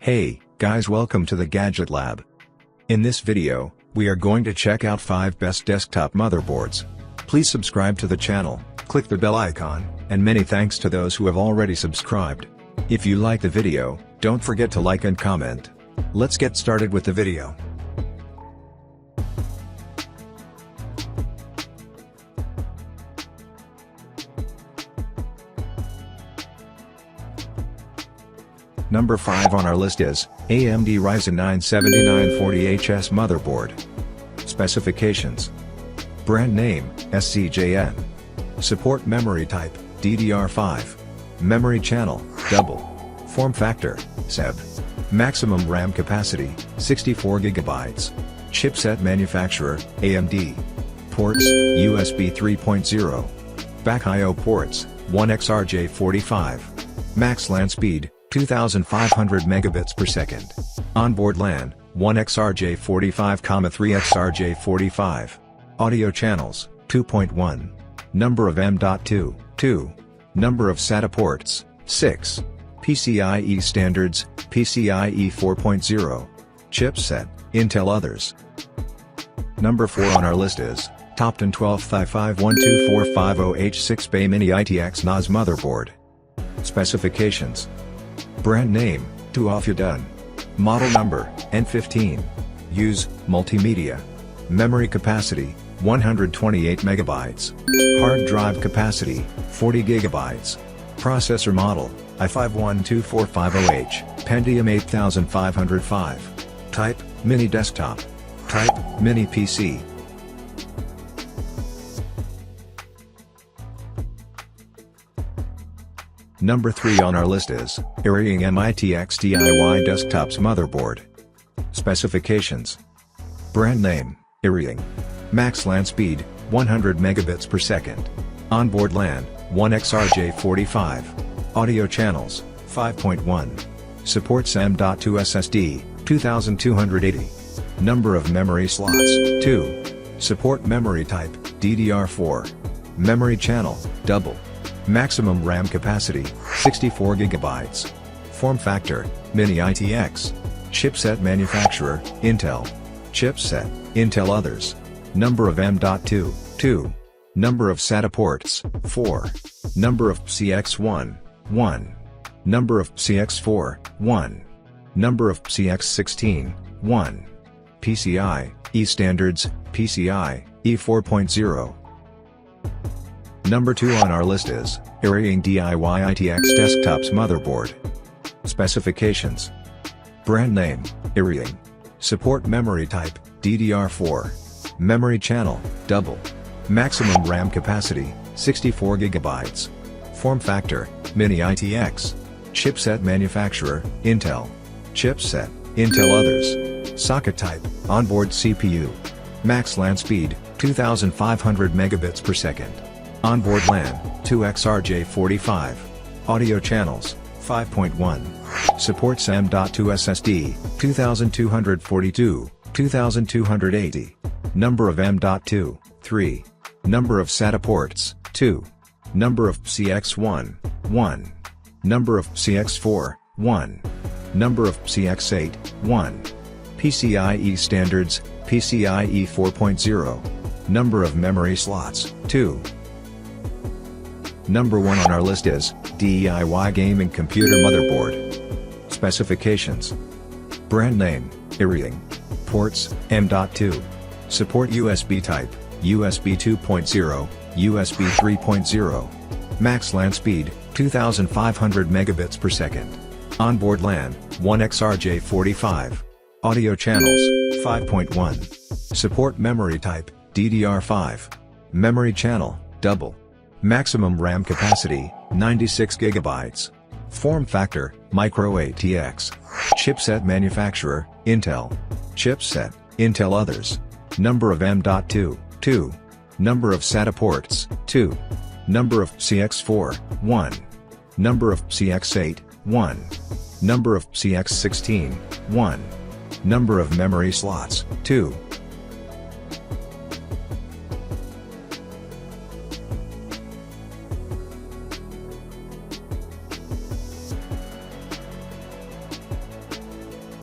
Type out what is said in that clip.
Hey, guys, welcome to the Gadget Lab. In this video, we are going to check out 5 best desktop motherboards. Please subscribe to the channel, click the bell icon, and many thanks to those who have already subscribed. If you like the video, don't forget to like and comment. Let's get started with the video. Number 5 on our list is AMD Ryzen 9 7940HS Motherboard. Specifications: brand name, SCJN. Support memory type, DDR5. Memory channel, double. Form factor, SEB. Maximum RAM capacity, 64GB. Chipset manufacturer, AMD. Ports, USB 3.0. Back I/O ports, 1xRJ45. Max LAN speed, 2500 megabits per second. Onboard LAN, 1xRJ45, 3xRJ45. Audio channels, 2.1. Number of M.2, 2. Number of SATA ports, 6. PCIe standards, PCIe 4.0. Chipset, Intel others. Number 4 on our list is Top 10 12 Thigh 512450H6 Bay Mini ITX NAS Motherboard. Specifications: brand name, Tuofudun. Model number, N15. Use, multimedia. Memory capacity, 128 megabytes. Hard drive capacity, 40 gigabytes. Processor model, i5-12450H, Pentium 8505. Type, Mini Desktop. Type, Mini PC. Number 3 on our list is Ryzen M-ITX Desktops Motherboard. Specifications: brand name, Ryzen. Max LAN speed, 100 megabits per second. Onboard LAN, 1xRJ45. Audio channels, 5.1. Supports M.2 SSD, 2280. Number of memory slots, 2. Support memory type, DDR4. Memory channel, double. Maximum RAM capacity, 64 GB. Form factor, Mini ITX. Chipset manufacturer, Intel. Chipset, Intel others. Number of M.2, 2. Number of SATA ports, 4. Number of CX1, 1. Number of CX4, 1. Number of CX16, 1. PCIe standards, PCIe 4.0. Number 2 on our list is Ryzen ITX Desktops Motherboard. Specifications: brand name, Ryzen. Support memory type, DDR4. Memory channel, double. Maximum RAM capacity, 64 GB. Form factor, Mini ITX. Chipset manufacturer, Intel. Chipset, Intel others. Socket type, onboard CPU. Max LAN speed, 2500 megabits per second. Onboard LAN, 2xRJ45. Audio channels, 5.1. Supports M.2 SSD, 2242, 2280. Number of M.2, 3. Number of SATA ports, 2. Number of CX1, 1. Number of CX4, 1. Number of CX8, 1. PCIe standards, PCIe 4.0. Number of memory slots, 2. Number 1 on our list is DIY Gaming Computer Motherboard. Specifications: brand name, Ryzen. Ports, M.2. Support USB type, USB 2.0, USB 3.0. Max LAN speed, 2500 megabits per second. Onboard LAN, 1xRJ45. Audio channels, 5.1. Support memory type, DDR5. Memory channel, double. Maximum RAM capacity, 96 GB. Form factor, Micro ATX. Chipset manufacturer, Intel. Chipset, Intel others. Number of M.2, 2. Number of SATA ports, 2. Number of CX4, 1. Number of CX8, 1. Number of CX16, 1. Number of memory slots, 2.